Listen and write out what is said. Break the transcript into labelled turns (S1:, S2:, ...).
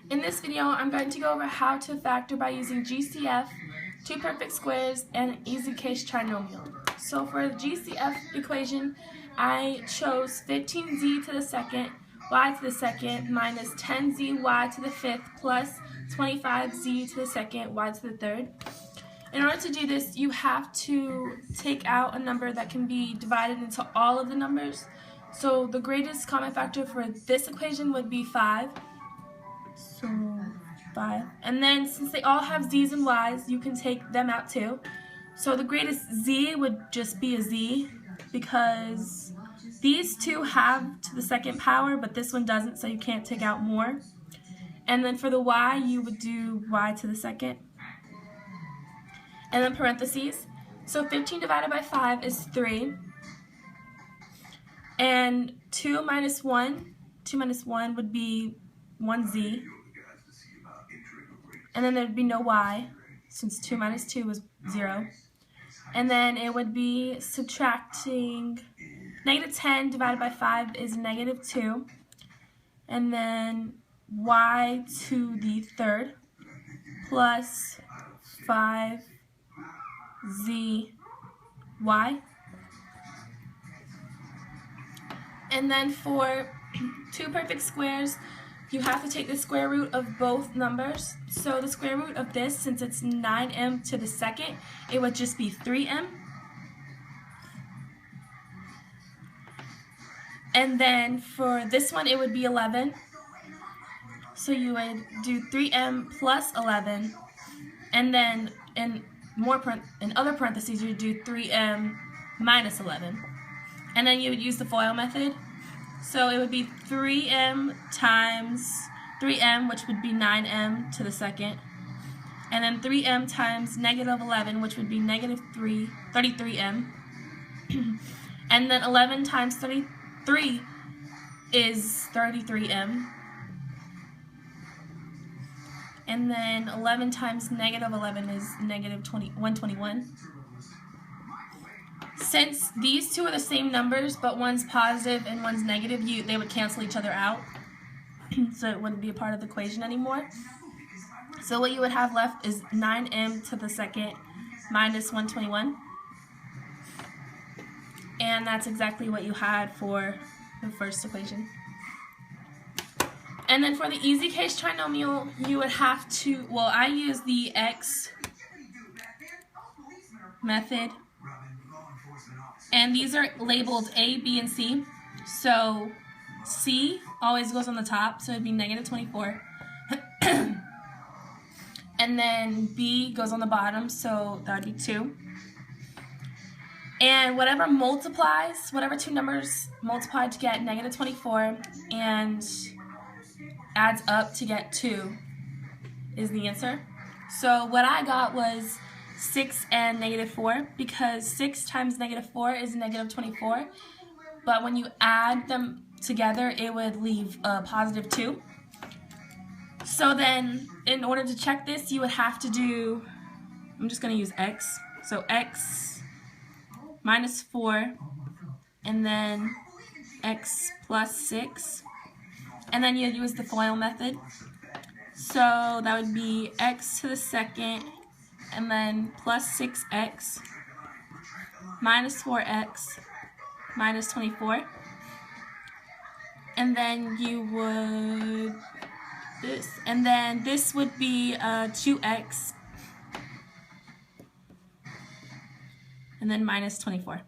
S1: In this video, I'm going to go over how to factor by using GCF, two perfect squares, and an easy case trinomial. So for the GCF equation, I chose 15z to the second, y to the second, minus 10z y to the fifth, plus 25z to the second, y to the third. In order to do this, you have to take out a number that can be divided into all of the numbers. So the greatest common factor for this equation would be 5. So 5. And then since they all have z's and y's, you can take them out too. So the greatest z would just be a z because these two have to the second power, but this one doesn't, so you can't take out more. And then for the y, you would do y to the second. And then parentheses. So 15 divided by 5 is 3. And 2 minus 1 would be 1z. And then there would be no y, since 2 minus 2 was 0. And then it would be subtracting negative 10 divided by 5 is negative 2. And then y to the third plus 5z y. And then for two perfect squares, you have to take the square root of both numbers. So the square root of this, since it's 9m to the second, it would just be 3m. And then for this one, it would be 11. So you would do 3m plus 11. And then in other parentheses, you would do 3m minus 11. And then you would use the FOIL method. So it would be 3m times 3m, which would be 9m to the second. And then 3m times negative 11, which would be negative 33m. And then 11 times 33 is 33m. And then 11 times negative 11 is negative 121. Since these two are the same numbers, but one's positive and one's negative, they would cancel each other out. So it wouldn't be a part of the equation anymore. So what you would have left is 9m to the second minus 121. And that's exactly what you had for the first equation. And then for the easy case trinomial, you would have to, well, I use the X method. And these are labeled A, B, and C. So C always goes on the top, so it would be negative 24. And then B goes on the bottom, so that would be 2. And whatever two numbers multiply to get negative 24 and adds up to get 2 is the answer. So what I got was 6 and negative 4, because 6 times negative 4 is negative 24, but when you add them together, it would leave a positive 2. So then, in order to check this, you would have to do, I'm just going to use x, so x minus 4, and then x plus 6, and then you'd use the FOIL method. So that would be x to the second, and then plus 6x minus 4x minus 24. And then you would this. And then this would be 2x. And then minus 24.